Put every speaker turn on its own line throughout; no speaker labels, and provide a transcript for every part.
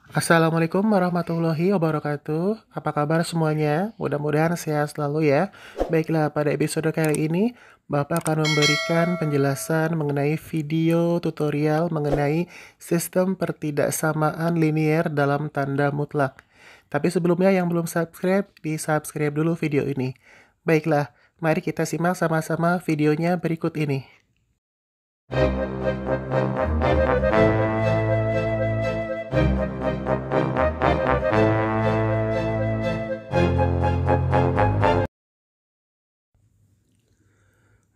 Assalamualaikum warahmatullahi wabarakatuh. Apa kabar semuanya? Mudah-mudahan sehat selalu ya. Baiklah, pada episode kali ini Bapak akan memberikan penjelasan mengenai video tutorial mengenai sistem pertidaksamaan linier dalam tanda mutlak. Tapi sebelumnya yang belum subscribe, di-subscribe dulu video ini. Baiklah, mari kita simak sama-sama videonya berikut ini.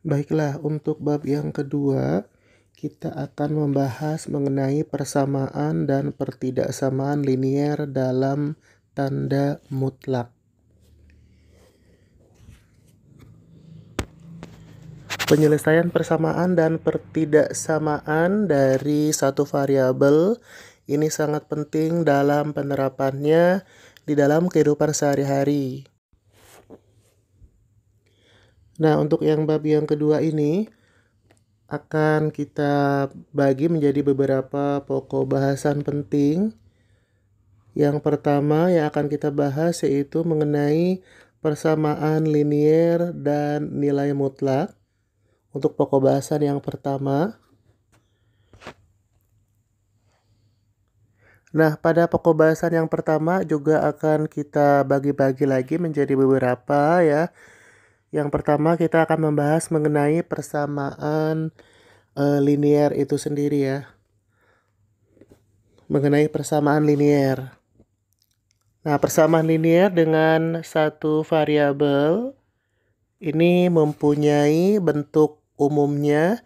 Baiklah, untuk bab yang kedua, kita akan membahas mengenai persamaan dan pertidaksamaan linier dalam tanda mutlak. Penyelesaian persamaan dan pertidaksamaan dari satu variabel ini sangat penting dalam penerapannya di dalam kehidupan sehari-hari. Nah, untuk yang bab yang kedua ini akan kita bagi menjadi beberapa pokok bahasan penting. Yang pertama yang akan kita bahas yaitu mengenai persamaan linier dan nilai mutlak. Untuk pokok bahasan yang pertama. Nah, pada pokok bahasan yang pertama juga akan kita bagi-bagi lagi menjadi beberapa ya. Yang pertama kita akan membahas mengenai persamaan linier itu sendiri ya. Mengenai persamaan linier. Nah, persamaan linier dengan satu variabel ini mempunyai bentuk umumnya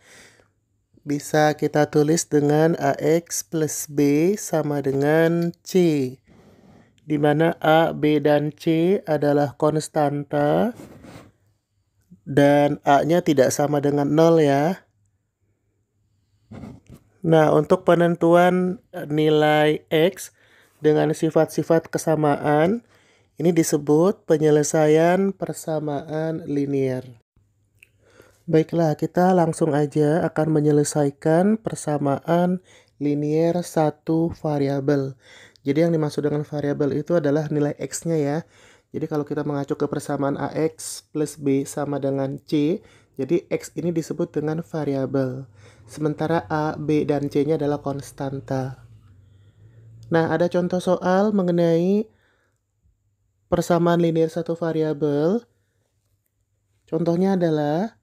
bisa kita tulis dengan AX plus B sama dengan C. Di mana A, B, dan C adalah konstanta dan A-nya tidak sama dengan 0 ya. Nah, untuk penentuan nilai X dengan sifat-sifat kesamaan, ini disebut penyelesaian persamaan linier. Baiklah, kita langsung aja akan menyelesaikan persamaan linier satu variabel. Jadi yang dimaksud dengan variabel itu adalah nilai X-nya ya. Jadi kalau kita mengacu ke persamaan AX plus B sama dengan C, jadi X ini disebut dengan variabel. Sementara A, B, dan C-nya adalah konstanta. Nah, ada contoh soal mengenai persamaan linier satu variabel. Contohnya adalah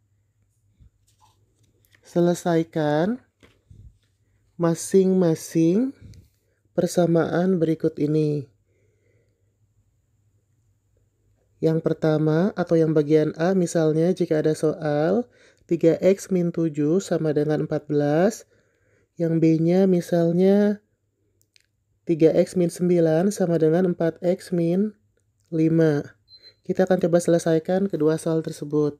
selesaikan masing-masing persamaan berikut ini. Yang pertama atau yang bagian A misalnya jika ada soal 3x min 7 sama dengan 14. Yang B-nya misalnya 3x min 9 sama dengan 4x min 5. Kita akan coba selesaikan kedua soal tersebut.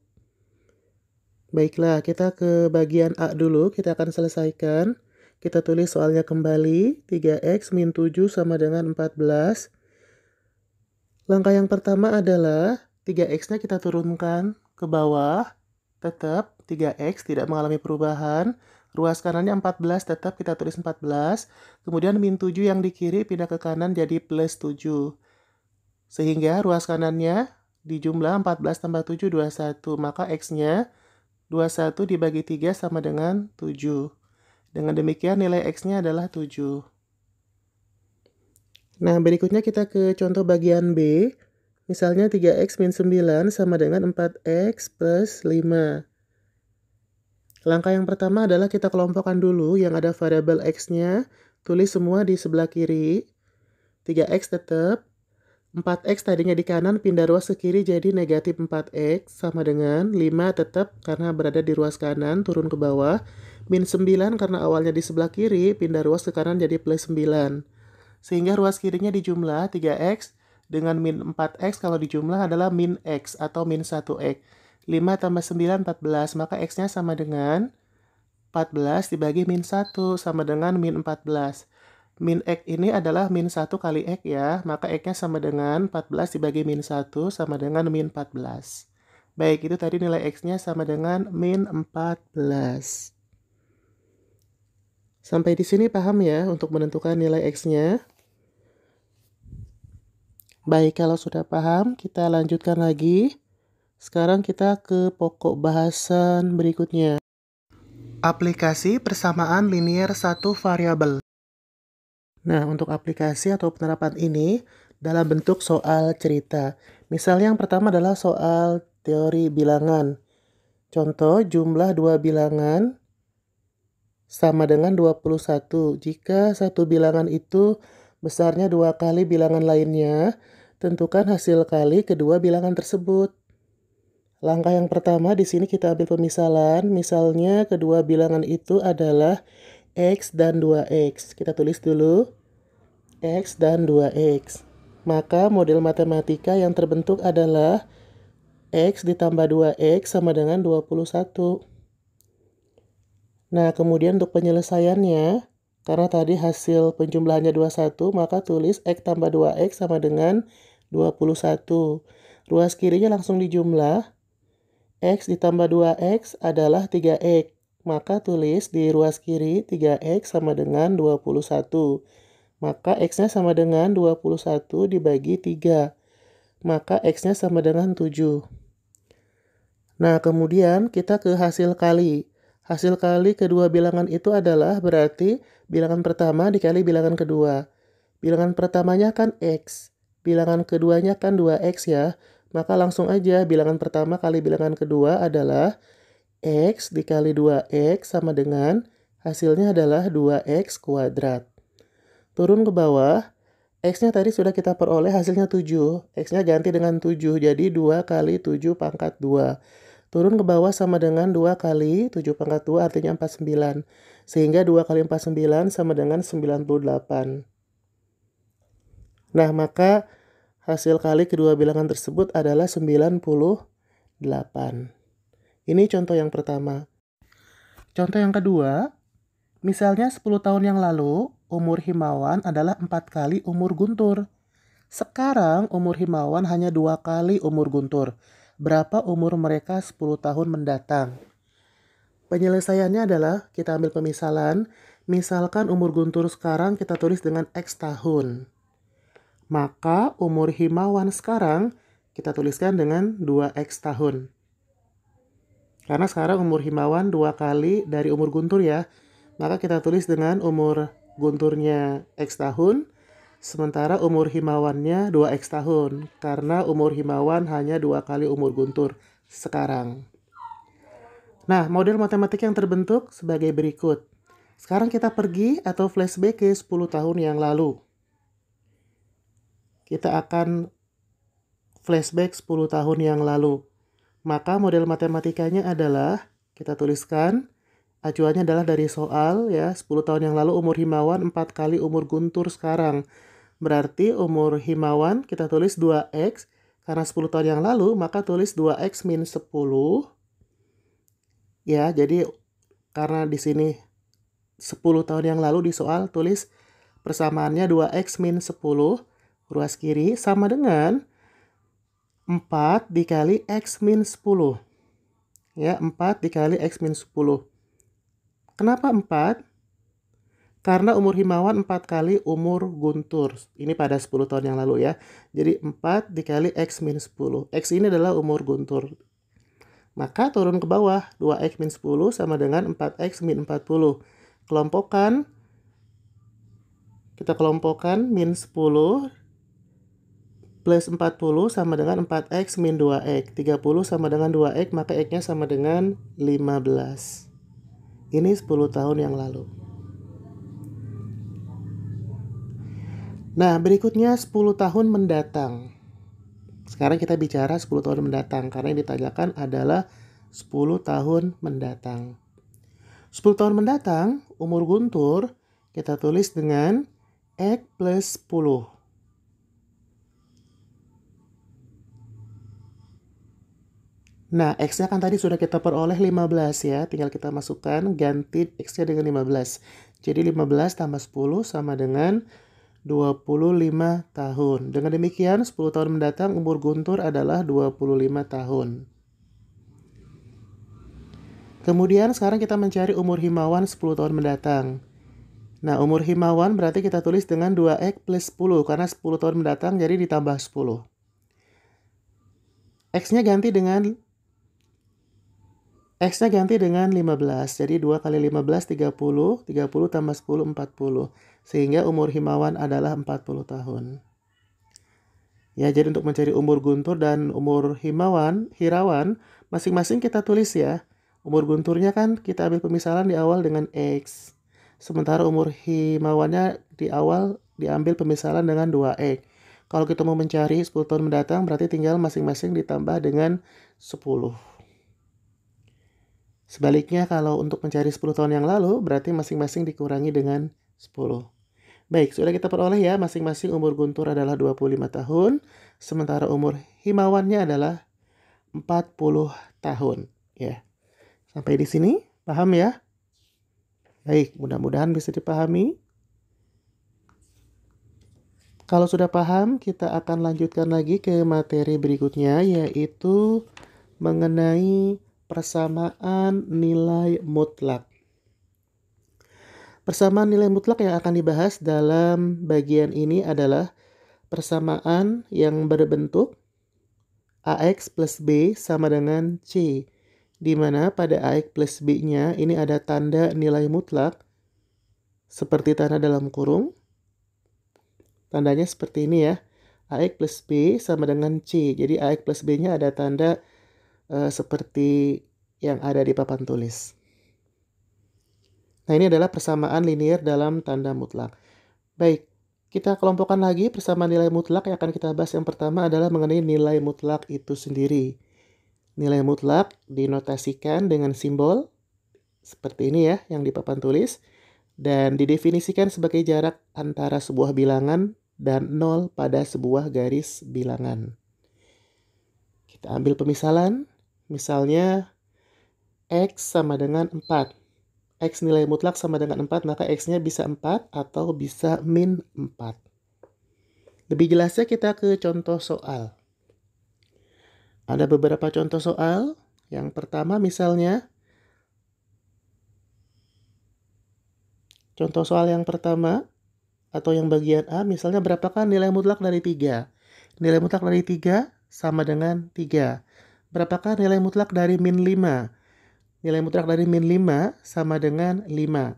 Baiklah, kita ke bagian A dulu, kita akan selesaikan. Kita tulis soalnya kembali, 3x min 7 sama dengan 14. Langkah yang pertama adalah 3x-nya kita turunkan ke bawah, tetap 3x tidak mengalami perubahan. Ruas kanannya 14, tetap kita tulis 14. Kemudian min 7 yang di kiri pindah ke kanan jadi plus 7. Sehingga ruas kanannya di jumlah 14 tambah 7, 21. Maka x-nya 21 dibagi 3 sama dengan 7. Dengan demikian nilai x-nya adalah 7. Nah, berikutnya kita ke contoh bagian B. Misalnya 3x min 9 sama dengan 4x plus 5. Langkah yang pertama adalah kita kelompokkan dulu yang ada variabel x-nya. Tulis semua di sebelah kiri. 3x tetap. 4x tadinya di kanan pindah ruas ke kiri jadi negatif 4x sama dengan 5 tetap karena berada di ruas kanan turun ke bawah. Min 9 karena awalnya di sebelah kiri pindah ruas ke kanan jadi plus 9. Sehingga ruas kirinya dijumlah 3x dengan min 4x kalau dijumlah adalah min x atau min 1x. 5 tambah 9, 14. Maka x-nya sama dengan 14 dibagi min 1 sama dengan min 14. Min x ini adalah min 1 kali x ya. Maka x-nya sama dengan 14 dibagi min 1 sama dengan min 14. Baik, itu tadi nilai x-nya sama dengan min 14. Sampai di sini paham ya untuk menentukan nilai x-nya? Baik, kalau sudah paham, kita lanjutkan lagi. Sekarang kita ke pokok bahasan berikutnya. Aplikasi persamaan linier satu variabel. Nah, untuk aplikasi atau penerapan ini dalam bentuk soal cerita. Misalnya yang pertama adalah soal teori bilangan. Contoh, jumlah dua bilangan sama dengan 21. Jika satu bilangan itu besarnya 2 kali bilangan lainnya, tentukan hasil kali kedua bilangan tersebut. Langkah yang pertama di sini kita ambil pemisalan. Misalnya kedua bilangan itu adalah X dan 2X. Kita tulis dulu X dan 2X. Maka model matematika yang terbentuk adalah X ditambah 2X sama dengan 21. Nah, kemudian untuk penyelesaiannya, karena tadi hasil penjumlahannya 21, maka tulis X tambah 2X sama dengan 21. Ruas kirinya langsung dijumlah. X ditambah 2X adalah 3X. Maka tulis di ruas kiri 3X sama dengan 21. Maka X-nya sama dengan 21 dibagi 3. Maka X-nya sama dengan 7. Nah, kemudian kita ke hasil kali. Hasil kali kedua bilangan itu adalah berarti bilangan pertama dikali bilangan kedua. Bilangan pertamanya kan X. Bilangan keduanya kan 2X ya. Maka langsung aja bilangan pertama kali bilangan kedua adalah X dikali 2X sama dengan hasilnya adalah 2X kuadrat. Turun ke bawah, X-nya tadi sudah kita peroleh hasilnya 7. X-nya ganti dengan 7, jadi 2 kali 7 pangkat 2. Turun ke bawah sama dengan 2 kali 7 pangkat 2 artinya 49. Sehingga 2 kali 49 sama dengan 98. Nah, maka hasil kali kedua bilangan tersebut adalah 98. Ini contoh yang pertama. Contoh yang kedua, misalnya 10 tahun yang lalu, umur Himawan adalah 4 kali umur Guntur. Sekarang umur Himawan hanya 2 kali umur Guntur. Berapa umur mereka 10 tahun mendatang? Penyelesaiannya adalah kita ambil pemisalan. Misalkan umur Guntur sekarang kita tulis dengan X tahun. Maka umur Himawan sekarang kita tuliskan dengan 2X tahun. Karena sekarang umur Himawan 2 kali dari umur Guntur ya. Maka kita tulis dengan umur Gunturnya X tahun. Sementara umur Himawannya 2X tahun, karena umur Himawan hanya 2 kali umur Guntur sekarang. Nah, model matematik yang terbentuk sebagai berikut. Sekarang kita pergi atau flashback ke 10 tahun yang lalu. Kita akan flashback 10 tahun yang lalu. Maka model matematikanya adalah, kita tuliskan, acuannya adalah dari soal ya, 10 tahun yang lalu umur Himawan 4 kali umur Guntur sekarang. Berarti umur Himawan kita tulis 2X. Karena 10 tahun yang lalu maka tulis 2X min 10. Ya, jadi karena di sini 10 tahun yang lalu di soal tulis persamaannya 2X min 10. Ruas kiri sama dengan 4 dikali X min 10. Ya, 4 dikali X min 10. Kenapa 4? Karena umur Himawan 4 kali umur Guntur. Ini pada 10 tahun yang lalu ya. Jadi 4 dikali X min 10. X ini adalah umur Guntur. Maka turun ke bawah. 2X min 10 sama dengan 4X min 40. Kelompokkan. Kita kelompokkan min 10 plus 40 sama dengan 4X min 2X. 30 sama dengan 2X, maka X-nya sama dengan 15. Ini 10 tahun yang lalu. Nah, berikutnya 10 tahun mendatang. Sekarang kita bicara 10 tahun mendatang, karena yang ditanyakan adalah 10 tahun mendatang. 10 tahun mendatang, umur Guntur, kita tulis dengan X plus 10. Nah, X-nya kan tadi sudah kita peroleh 15 ya. Tinggal kita masukkan, ganti X-nya dengan 15. Jadi 15 tambah 10 sama dengan 25 tahun. Dengan demikian, 10 tahun mendatang umur Guntur adalah 25 tahun. Kemudian sekarang kita mencari umur Himawan 10 tahun mendatang. Nah, umur Himawan berarti kita tulis dengan 2X plus 10, karena 10 tahun mendatang jadi ditambah 10. X-nya ganti dengan 15, jadi 2 kali 15, 30, 30 tambah 10, 40. Sehingga umur Himawan adalah 40 tahun. Ya, jadi untuk mencari umur Guntur dan umur Hirawan, masing-masing kita tulis ya. Umur Gunturnya kan kita ambil pemisalan di awal dengan X. Sementara umur Himawannya di awal diambil pemisalan dengan 2X. Kalau kita mau mencari 10 tahun mendatang, berarti tinggal masing-masing ditambah dengan 10. Sebaliknya, kalau untuk mencari 10 tahun yang lalu, berarti masing-masing dikurangi dengan 10. Baik, sudah kita peroleh ya, masing-masing umur Guntur adalah 25 tahun, sementara umur Himawannya adalah 40 tahun. Ya, sampai di sini, paham ya? Baik, mudah-mudahan bisa dipahami. Kalau sudah paham, kita akan lanjutkan lagi ke materi berikutnya, yaitu mengenai persamaan nilai mutlak. Persamaan nilai mutlak yang akan dibahas dalam bagian ini adalah persamaan yang berbentuk AX plus B sama dengan C, di mana pada AX plus B-nya ini ada tanda nilai mutlak seperti tanda dalam kurung. Tandanya seperti ini ya, AX plus B sama dengan C. Jadi AX plus B-nya ada tanda seperti yang ada di papan tulis. Nah, ini adalah persamaan linier dalam tanda mutlak. Baik, kita kelompokkan lagi persamaan nilai mutlak yang akan kita bahas. Yang pertama adalah mengenai nilai mutlak itu sendiri. Nilai mutlak dinotasikan dengan simbol seperti ini ya, yang di papan tulis. Dan didefinisikan sebagai jarak antara sebuah bilangan dan 0 pada sebuah garis bilangan. Kita ambil pemisalan, misalnya X sama dengan 4. X nilai mutlak sama dengan 4, maka X-nya bisa 4 atau bisa min 4. Lebih jelasnya kita ke contoh soal. Ada beberapa contoh soal. Yang pertama misalnya, contoh soal yang pertama atau yang bagian A, misalnya berapakah nilai mutlak dari 3? Nilai mutlak dari 3 sama dengan 3. Berapakah nilai mutlak dari min 5? Nilai mutlak dari min 5 sama dengan 5.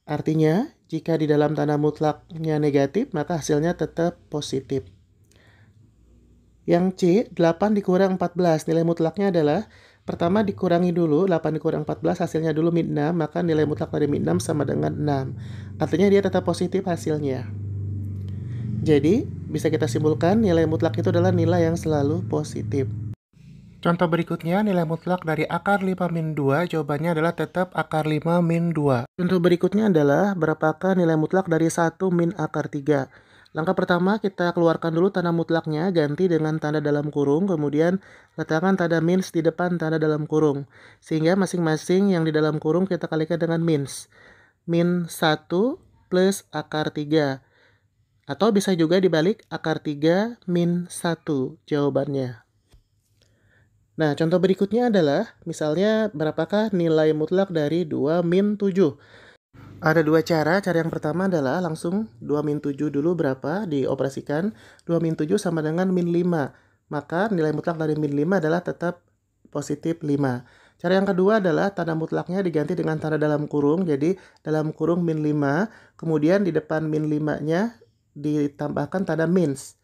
Artinya, jika di dalam tanda mutlaknya negatif, maka hasilnya tetap positif. Yang C, 8 dikurang 14. Nilai mutlaknya adalah, pertama dikurangi dulu, 8 dikurang 14, hasilnya dulu min 6, maka nilai mutlak dari min 6 sama dengan 6. Artinya dia tetap positif hasilnya. Jadi, bisa kita simpulkan nilai mutlak itu adalah nilai yang selalu positif. Contoh berikutnya, nilai mutlak dari akar 5 min 2, jawabannya adalah tetap akar 5 min 2. Contoh berikutnya adalah, berapakah nilai mutlak dari 1 min akar 3? Langkah pertama, kita keluarkan dulu tanda mutlaknya, ganti dengan tanda dalam kurung, kemudian letakkan tanda mins di depan tanda dalam kurung. Sehingga masing-masing yang di dalam kurung kita kalikan dengan mins. Min 1 plus akar 3. Atau bisa juga dibalik, akar 3 min 1 jawabannya. Nah, contoh berikutnya adalah, misalnya berapakah nilai mutlak dari 2 min 7? Ada dua cara. Cara yang pertama adalah langsung 2 min 7 dulu berapa, dioperasikan. 2 min 7 sama dengan min 5. Maka nilai mutlak dari min 5 adalah tetap positif 5. Cara yang kedua adalah tanda mutlaknya diganti dengan tanda dalam kurung. Jadi, dalam kurung min 5, kemudian di depan min 5-nya ditambahkan tanda mins.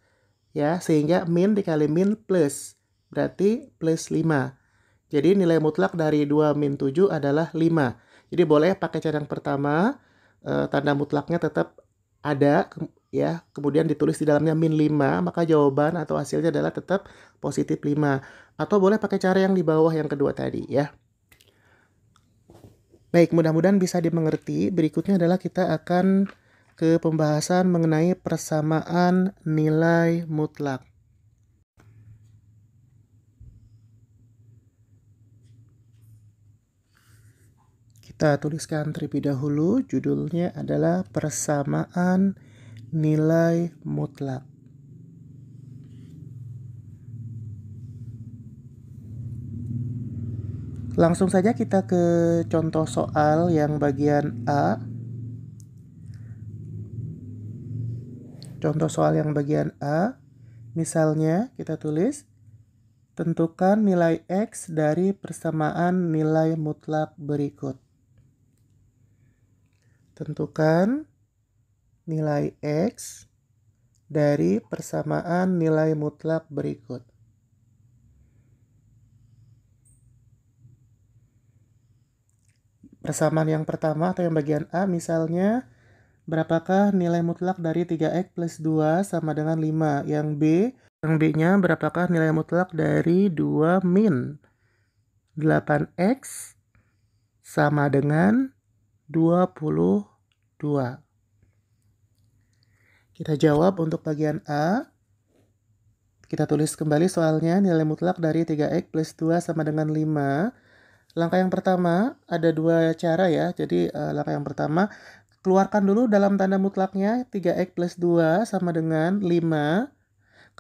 Ya, sehingga min dikali min plus. Berarti plus 5. Jadi nilai mutlak dari 2 min 7 adalah 5. Jadi boleh pakai cara yang pertama, tanda mutlaknya tetap ada, ya. Kemudian ditulis di dalamnya min 5, maka jawaban atau hasilnya adalah tetap positif 5. Atau boleh pakai cara yang di bawah yang kedua tadi, ya. Baik, mudah-mudahan bisa dimengerti. Berikutnya adalah kita akan ke pembahasan mengenai persamaan nilai mutlak. Kita tuliskan terlebih dahulu, judulnya adalah persamaan nilai mutlak. Langsung saja kita ke contoh soal yang bagian A. contoh soal yang bagian A. Misalnya kita tulis, tentukan nilai X dari persamaan nilai mutlak berikut. Tentukan nilai X dari persamaan nilai mutlak berikut. Persamaan yang pertama atau yang bagian A misalnya, berapakah nilai mutlak dari 3X plus 2 sama dengan 5? Yang B-nya berapakah nilai mutlak dari 2 min 8X sama dengan 22? Kita jawab untuk bagian A. Kita tulis kembali soalnya, nilai mutlak dari 3X plus 2 sama dengan 5. Langkah yang pertama, ada dua cara ya. Jadi langkah yang pertama, keluarkan dulu dalam tanda mutlaknya 3X plus 2 sama dengan 5.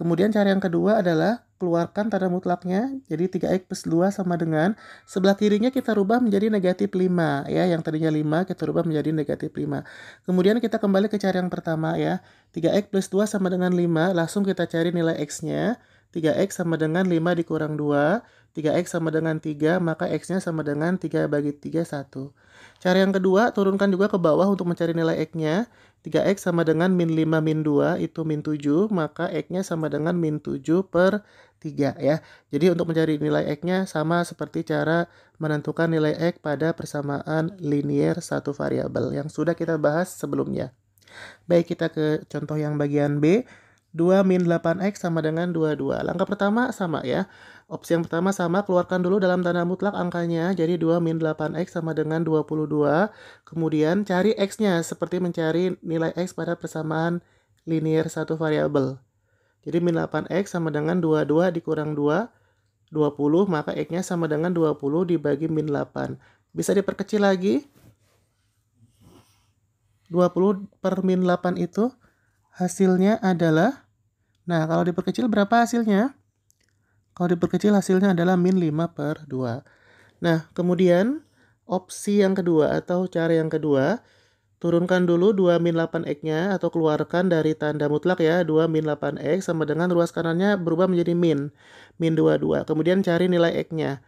Kemudian cara yang kedua adalah keluarkan tanda mutlaknya. Jadi 3X plus 2 sama dengan, sebelah kirinya kita rubah menjadi negatif 5. Ya, yang tadinya 5 kita rubah menjadi negatif 5. Kemudian kita kembali ke cara yang pertama ya. 3X plus 2 sama dengan 5. Langsung kita cari nilai X-nya. 3X sama dengan 5 dikurang 2. 3X sama dengan 3, maka X-nya sama dengan 3 bagi 3, 1. Cara yang kedua, turunkan juga ke bawah untuk mencari nilai X-nya. 3X sama dengan min 5 min 2, itu min 7, maka X-nya sama dengan min 7 per 3 ya. Jadi untuk mencari nilai X-nya sama seperti cara menentukan nilai X pada persamaan linier satu variabel yang sudah kita bahas sebelumnya. Baik, kita ke contoh yang bagian B. 2 min 8X sama dengan 22. Langkah pertama sama ya. Opsi yang pertama sama, keluarkan dulu dalam tanda mutlak angkanya. Jadi 2 min 8X sama dengan 22. Kemudian cari X-nya seperti mencari nilai X pada persamaan linier satu variabel. Jadi min 8X sama dengan 22 dikurang 2, 20, maka X-nya sama dengan 20 dibagi min 8. Bisa diperkecil lagi. 20 per min 8 itu hasilnya adalah, nah kalau diperkecil berapa hasilnya? Kalau diperkecil hasilnya adalah min 5 per 2. Nah kemudian opsi yang kedua atau cara yang kedua, turunkan dulu 2 min 8X-nya atau keluarkan dari tanda mutlak ya. 2 min 8X sama dengan ruas kanannya berubah menjadi min 22. Kemudian cari nilai X-nya.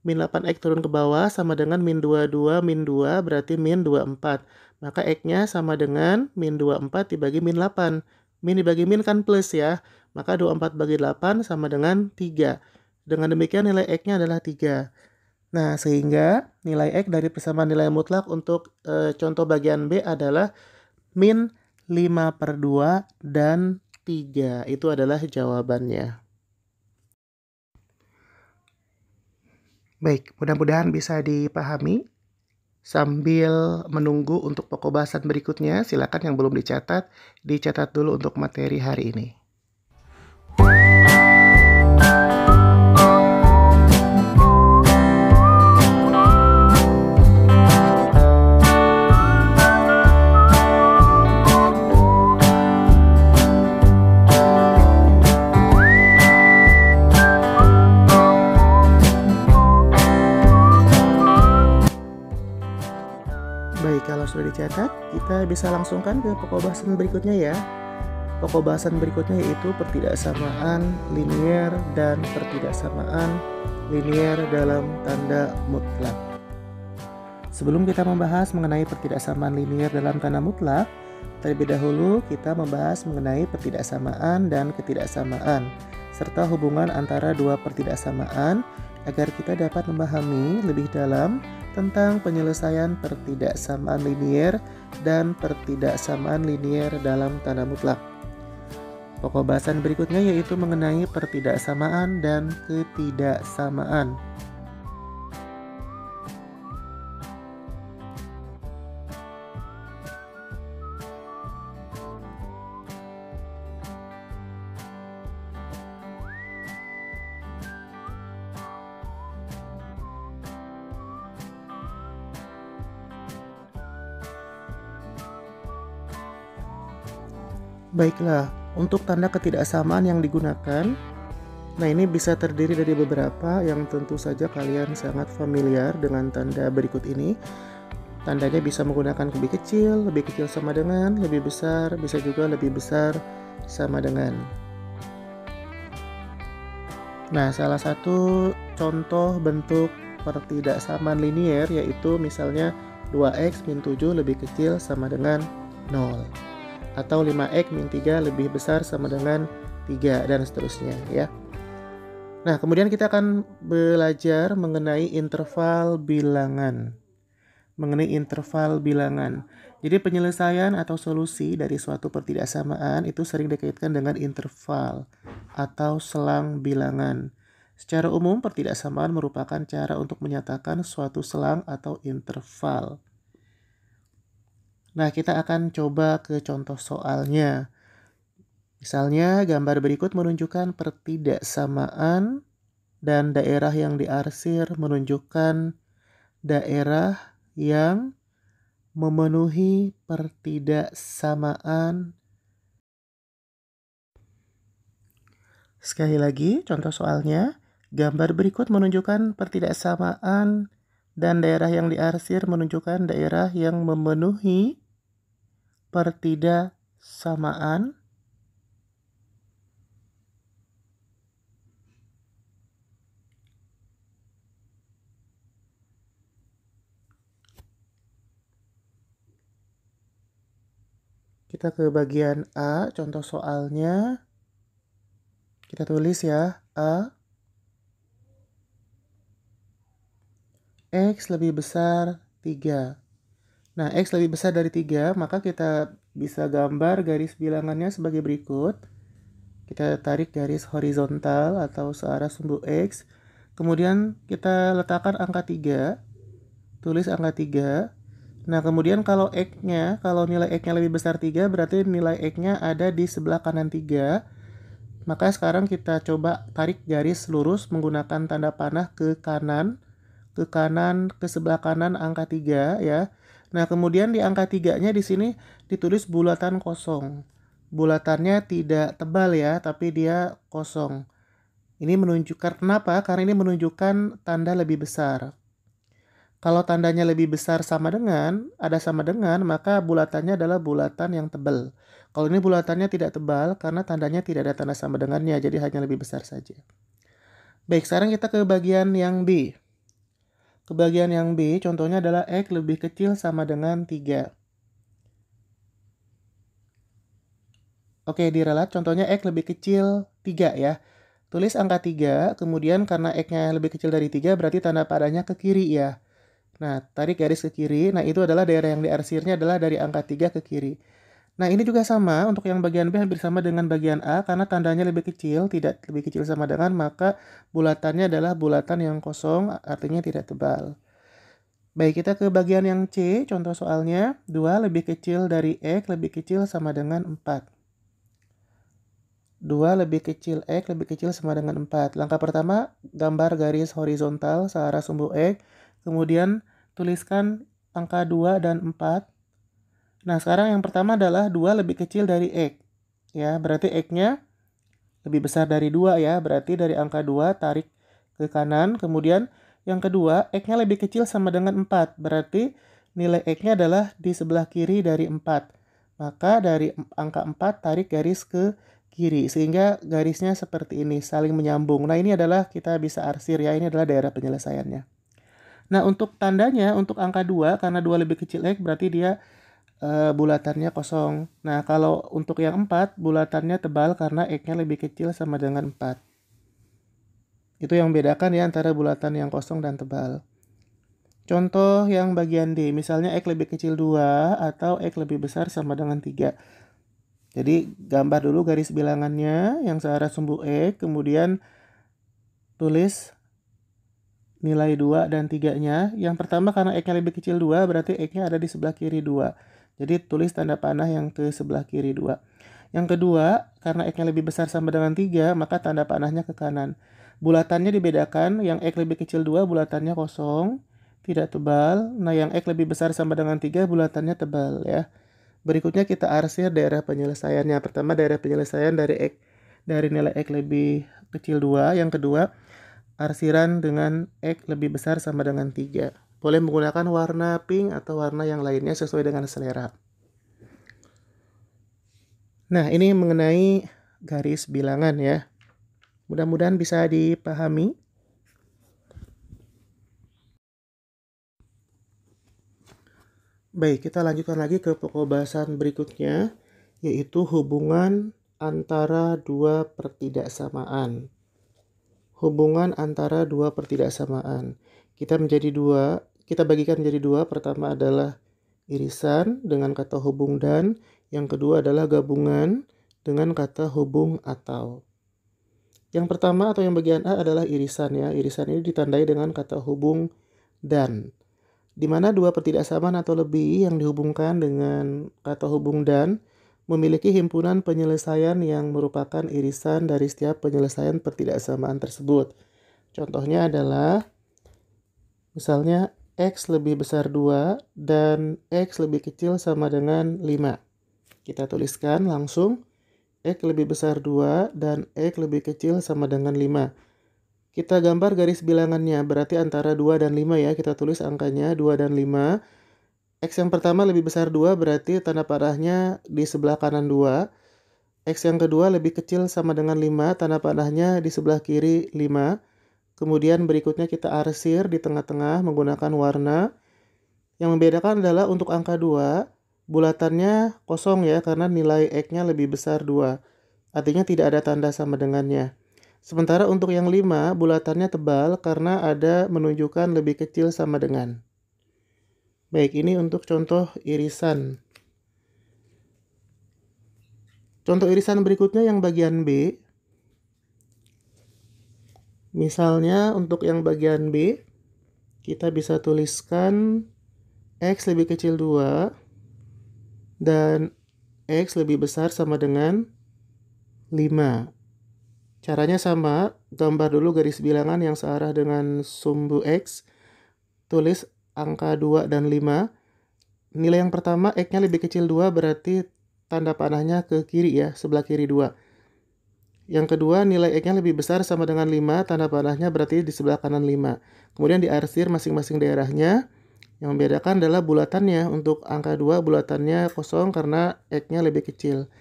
Min 8X turun ke bawah sama dengan min 22 min 2 berarti min 24. Maka X-nya sama dengan min 24 dibagi min 8. Min dibagi min kan plus ya. Maka 24 bagi 8 sama dengan 3. Dengan demikian nilai X-nya adalah 3. Nah, sehingga nilai X dari persamaan nilai mutlak untuk contoh bagian B adalah min 5 per 2 dan 3. Itu adalah jawabannya. Baik, mudah-mudahan bisa dipahami. Sambil menunggu untuk pokok bahasan berikutnya, silakan yang belum dicatat dulu untuk materi hari ini. Baik, kalau sudah dicatat, kita bisa langsungkan ke pokok bahasan berikutnya ya. Pokok bahasan berikutnya yaitu pertidaksamaan linier dan pertidaksamaan linier dalam tanda mutlak. Sebelum kita membahas mengenai pertidaksamaan linier dalam tanda mutlak, terlebih dahulu kita membahas mengenai pertidaksamaan dan ketidaksamaan, serta hubungan antara dua pertidaksamaan agar kita dapat memahami lebih dalam tentang penyelesaian pertidaksamaan linier dan pertidaksamaan linier dalam tanda mutlak. Pokok bahasan berikutnya yaitu mengenai pertidaksamaan dan ketidaksamaan. Baiklah, untuk tanda ketidaksamaan yang digunakan, nah ini bisa terdiri dari beberapa yang tentu saja kalian sangat familiar dengan tanda berikut ini. Tandanya bisa menggunakan lebih kecil sama dengan, lebih besar, bisa juga lebih besar sama dengan. Nah, salah satu contoh bentuk pertidaksamaan linier yaitu misalnya 2x min 7 lebih kecil sama dengan 0. Atau 5x min 3 lebih besar sama dengan 3 dan seterusnya ya. Nah, kemudian kita akan belajar mengenai interval bilangan. Jadi penyelesaian atau solusi dari suatu pertidaksamaan itu sering dikaitkan dengan interval atau selang bilangan. Secara umum, pertidaksamaan merupakan cara untuk menyatakan suatu selang atau interval. Nah, kita akan coba ke contoh soalnya. Misalnya, gambar berikut menunjukkan pertidaksamaan dan daerah yang diarsir menunjukkan daerah yang memenuhi pertidaksamaan. Sekali lagi, contoh soalnya, gambar berikut menunjukkan pertidaksamaan dan daerah yang diarsir menunjukkan daerah yang memenuhi pertidaksamaan. Kita ke bagian A, contoh soalnya. Kita tulis ya, A. X lebih besar 3. Nah, X lebih besar dari 3, maka kita bisa gambar garis bilangannya sebagai berikut. Kita tarik garis horizontal atau searah sumbu X. Kemudian kita letakkan angka 3. Tulis angka 3. Nah, kemudian kalau nilai X-nya lebih besar 3, berarti nilai X-nya ada di sebelah kanan 3. Maka sekarang kita coba tarik garis lurus menggunakan tanda panah ke kanan, ke sebelah kanan angka 3 ya. Nah, kemudian di angka 3-nya di sini ditulis bulatan kosong. Bulatannya tidak tebal ya, tapi dia kosong. Ini menunjukkan kenapa? Karena ini menunjukkan tanda lebih besar. Kalau tandanya lebih besar sama dengan, maka bulatannya adalah bulatan yang tebal. Kalau ini bulatannya tidak tebal, karena tandanya tidak ada tanda sama dengannya, jadi hanya lebih besar saja. Baik, sekarang kita ke bagian yang B. Ke bagian yang B, contohnya adalah X lebih kecil sama dengan 3. Oke, diralat contohnya X lebih kecil 3 ya. Tulis angka 3, kemudian karena X-nya lebih kecil dari 3, berarti tanda padanya ke kiri ya. Nah, tarik garis ke kiri. Nah, itu adalah daerah yang diarsirnya adalah dari angka 3 ke kiri. Nah, ini juga sama. Untuk yang bagian B hampir sama dengan bagian A. Karena tandanya lebih kecil, tidak lebih kecil sama dengan, maka bulatannya adalah bulatan yang kosong, artinya tidak tebal. Baik, kita ke bagian yang C. Contoh soalnya, 2 lebih kecil dari X lebih kecil sama dengan 4. 2 lebih kecil X lebih kecil sama dengan 4. Langkah pertama, gambar garis horizontal searah sumbu X. Kemudian tuliskan angka 2 dan 4. Nah, sekarang yang pertama adalah 2 lebih kecil dari X. Ya, berarti X-nya lebih besar dari 2 ya. Berarti dari angka 2 tarik ke kanan. Kemudian yang kedua, X-nya lebih kecil sama dengan 4. Berarti nilai X-nya adalah di sebelah kiri dari 4. Maka dari angka 4 tarik garis ke kiri. Sehingga garisnya seperti ini, saling menyambung. Nah, ini adalah kita bisa arsir ya. Ini adalah daerah penyelesaiannya. Nah, untuk tandanya, untuk angka 2, karena 2 lebih kecil X, berarti dia bulatannya kosong. Nah, kalau untuk yang 4, bulatannya tebal karena X-nya lebih kecil sama dengan 4. Itu yang membedakan ya antara bulatan yang kosong dan tebal. Contoh yang bagian D, misalnya X lebih kecil 2 atau X lebih besar sama dengan 3. Jadi, gambar dulu garis bilangannya yang searah sumbu X, kemudian tulis nilai 2 dan 3-nya. Yang pertama karena X-nya lebih kecil 2, berarti X-nya ada di sebelah kiri 2. Jadi tulis tanda panah yang ke sebelah kiri 2. Yang kedua, karena X-nya lebih besar sama dengan 3, maka tanda panahnya ke kanan. Bulatannya dibedakan, yang X lebih kecil 2 bulatannya kosong, tidak tebal. Nah, yang X lebih besar sama dengan 3 bulatannya tebal ya. Berikutnya kita arsir daerah penyelesaiannya. Pertama daerah penyelesaian dari nilai X lebih kecil 2. Yang kedua, arsiran dengan X lebih besar sama dengan 3. Boleh menggunakan warna pink atau warna yang lainnya sesuai dengan selera. Nah, ini mengenai garis bilangan ya. Mudah-mudahan bisa dipahami. Baik, kita lanjutkan lagi ke pokok bahasan berikutnya, yaitu hubungan antara dua pertidaksamaan. Hubungan antara dua pertidaksamaan. Kita bagikan menjadi dua. Pertama adalah irisan dengan kata hubung dan, yang kedua adalah gabungan dengan kata hubung atau. Yang pertama atau yang bagian A adalah irisan ya. Irisan ini ditandai dengan kata hubung dan, di mana dua pertidaksamaan atau lebih yang dihubungkan dengan kata hubung dan memiliki himpunan penyelesaian yang merupakan irisan dari setiap penyelesaian pertidaksamaan tersebut. Contohnya adalah misalnya X lebih besar 2 dan X lebih kecil sama dengan 5. Kita tuliskan langsung X lebih besar 2 dan X lebih kecil sama dengan 5. Kita gambar garis bilangannya, berarti antara 2 dan 5 ya. Kita tulis angkanya 2 dan 5. X yang pertama lebih besar 2 berarti tanda panahnya di sebelah kanan 2. X yang kedua lebih kecil sama dengan 5, tanda panahnya di sebelah kiri 5. Kemudian berikutnya kita arsir di tengah-tengah menggunakan warna. Yang membedakan adalah untuk angka 2, bulatannya kosong ya, karena nilai X-nya lebih besar 2. Artinya tidak ada tanda sama dengannya. Sementara untuk yang 5, bulatannya tebal karena ada menunjukkan lebih kecil sama dengan. Baik, ini untuk contoh irisan. Contoh irisan berikutnya yang bagian B. Misalnya untuk yang bagian B, kita bisa tuliskan X lebih kecil 2 dan X lebih besar sama dengan 5. Caranya sama, gambar dulu garis bilangan yang searah dengan sumbu X, tulis angka 2 dan 5. Nilai yang pertama X-nya lebih kecil 2 berarti tanda panahnya ke kiri ya, sebelah kiri 2. Yang kedua nilai X-nya lebih besar sama dengan 5, tanda panahnya berarti di sebelah kanan 5. Kemudian diarsir masing-masing daerahnya. Yang membedakan adalah bulatannya. Untuk angka 2 bulatannya kosong karena X-nya lebih kecil.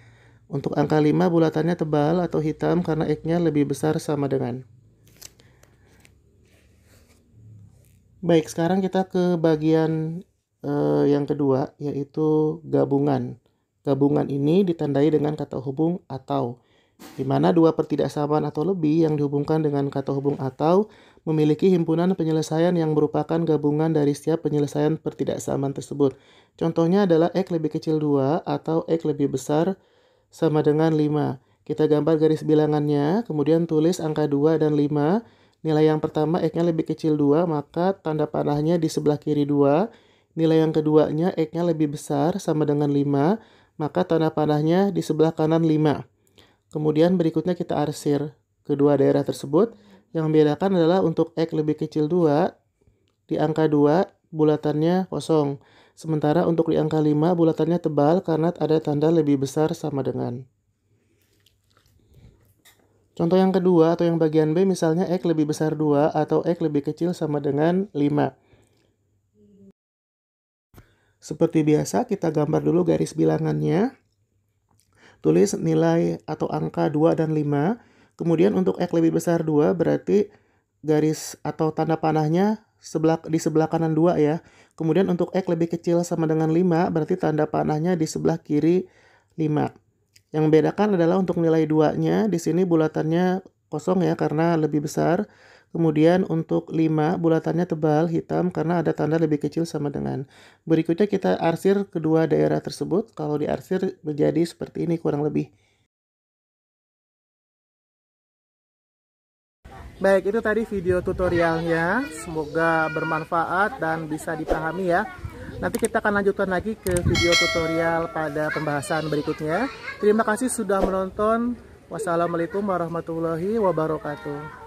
Untuk angka 5 bulatannya tebal atau hitam karena X-nya lebih besar sama dengan. Baik, sekarang kita ke bagian yang kedua, yaitu gabungan. Gabungan ini ditandai dengan kata hubung atau, di mana dua pertidaksamaan atau lebih yang dihubungkan dengan kata hubung atau memiliki himpunan penyelesaian yang merupakan gabungan dari setiap penyelesaian pertidaksamaan tersebut. Contohnya adalah X lebih kecil 2 atau X lebih besar sama dengan 5. Kita gambar garis bilangannya, kemudian tulis angka 2 dan 5. Nilai yang pertama X-nya lebih kecil 2, maka tanda panahnya di sebelah kiri 2. Nilai yang keduanya X-nya lebih besar sama dengan 5, maka tanda panahnya di sebelah kanan 5. Kemudian berikutnya kita arsir kedua daerah tersebut. Yang membedakan adalah untuk X lebih kecil 2, di angka 2 bulatannya kosong. Sementara untuk di angka 5 bulatannya tebal karena ada tanda lebih besar sama dengan. Contoh yang kedua atau yang bagian B, misalnya X lebih besar 2 atau X lebih kecil sama dengan 5. Seperti biasa kita gambar dulu garis bilangannya. Tulis nilai atau angka 2 dan 5. Kemudian untuk X lebih besar 2 berarti garis atau tanda panahnya di sebelah kanan 2 ya. Kemudian untuk X lebih kecil sama dengan 5 berarti tanda panahnya di sebelah kiri 5. Yang membedakan adalah untuk nilai 2-nya di sini bulatannya kosong ya karena lebih besar. Kemudian untuk 5 bulatannya tebal hitam karena ada tanda lebih kecil sama dengan. Berikutnya kita arsir kedua daerah tersebut. Kalau diarsir menjadi seperti ini kurang lebih. Baik, itu tadi video tutorialnya. Semoga bermanfaat dan bisa dipahami ya. Nanti kita akan lanjutkan lagi ke video tutorial pada pembahasan berikutnya. Terima kasih sudah menonton. Wassalamualaikum warahmatullahi wabarakatuh.